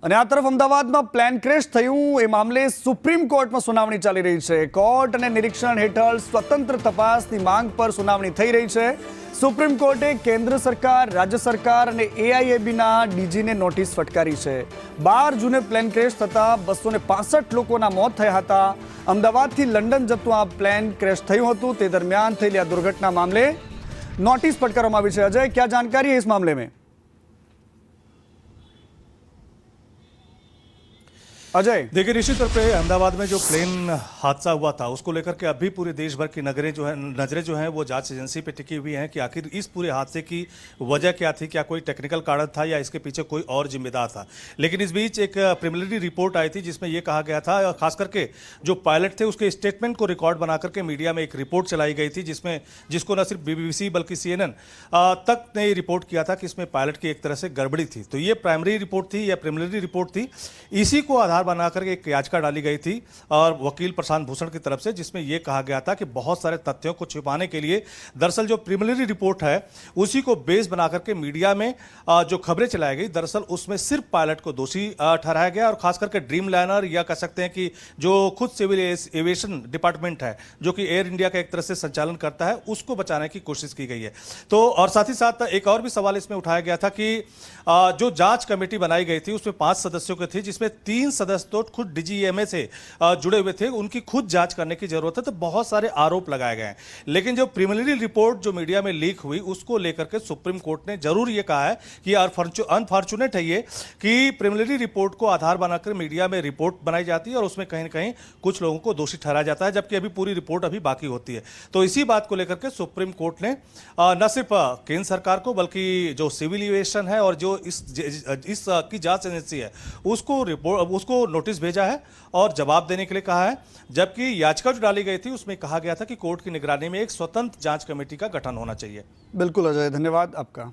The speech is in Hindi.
અને આ તરફ અમદાવાદમાં પ્લેન ક્રેશ થયું એ મામલે સુપ્રીમ કોર્ટમાં સુનાવણી ચાલી રહી છે। કોર્ટ અને નિરીક્ષણ હેઠળ સ્વતંત્ર તપાસની માંગ પર સુનાવણી થઈ રહી છે। સુપ્રીમ કોર્ટે કેન્દ્ર સરકાર, રાજ્ય સરકાર અને એઆઈએબીના ડીજીને નોટિસ ફટકારી છે। 12 જૂને પ્લેન ક્રેશ થતા 265 લોકોના મોત થયા હતા। અમદાવાદથી લંડન જતું આ પ્લેન ક્રેશ થયું હતું। તે દરમિયાન થયેલી આ દુર્ઘટના મામલે નોટિસ ફટકારવામાં આવી છે। અજય, क्या जानकारी है इस मामले में? अजय, देखिए, निश्चित तौर पे अहमदाबाद में जो प्लेन हादसा हुआ था उसको लेकर के अभी पूरे देश भर की नजरें जो हैं वो जांच एजेंसी पे टिकी हुई हैं कि आखिर इस पूरे हादसे की वजह क्या थी, क्या कोई टेक्निकल कारण था या इसके पीछे कोई और जिम्मेदार था। लेकिन इस बीच एक प्रिलिमिनरी रिपोर्ट आई थी जिसमें ये कहा गया था, खास करके जो पायलट थे उसके स्टेटमेंट को रिकॉर्ड बना करके मीडिया में एक रिपोर्ट चलाई गई थी जिसको न सिर्फ BBC बल्कि CNN तक ने रिपोर्ट किया था कि इसमें पायलट की एक तरह से गड़बड़ी थी। तो ये प्राइमरी रिपोर्ट थी या प्रिलिमिनरी रिपोर्ट थी, इसी को आधार बनाकर एक याचिका डाली गई थी और वकील प्रशांत भूषण की तरफ से, जिसमें यह कहा गया था कि बहुत सारे तथ्यों को छिपाने के लिए दरअसल जो प्रिलिमिनरी रिपोर्ट है उसी को बेस बनाकर के मीडिया में जो खबरें चलाई गई, दरअसल उसमें सिर्फ पायलट को दोषी ठहराया गया और खास करके ड्रीम लाइनर या कह सकते हैं कि जो खुद सिविल एविएशन डिपार्टमेंट है जो कि एयर इंडिया का एक तरह से संचालन करता है उसको बचाने की कोशिश की गई है। तो और साथ ही साथ एक और भी सवाल इसमें उठाया गया था कि जो जांच कमेटी बनाई गई थी उसमें 5 सदस्यों के थे, जिसमें 3 सदस्य तो खुद DGMA से जुड़े हुए थे, उनकी खुद जांच करने की जरूरत है। तो बहुत सारे आरोप लगाए गए हैं, लेकिन जो प्रिलिमिनरी रिपोर्ट जो मीडिया में लीक हुई उसको लेकर के सुप्रीम कोर्ट ने जरूर ये कहा है कि अनफॉर्चुनेट है ये कि प्रिलिमिनरी रिपोर्ट को आधार बनाकर मीडिया में रिपोर्ट बनाई जाती है और उसमें कहीं ना कहीं कुछ लोगों को दोषी ठहराया जाता है, जबकि अभी पूरी रिपोर्ट अभी बाकी होती है। तो इसी बात को लेकर के सुप्रीम कोर्ट ने न सिर्फ केंद्र सरकार को बल्कि जो सिविल एविएशन है और जो इस की जांच एजेंसी है उसको नोटिस भेजा है और जवाब देने के लिए कहा है। जबकि याचिका जो डाली गई थी उसमें कहा गया था कि कोर्ट की निगरानी में एक स्वतंत्र जांच कमेटी का गठन होना चाहिए। बिल्कुल अजय, धन्यवाद आपका।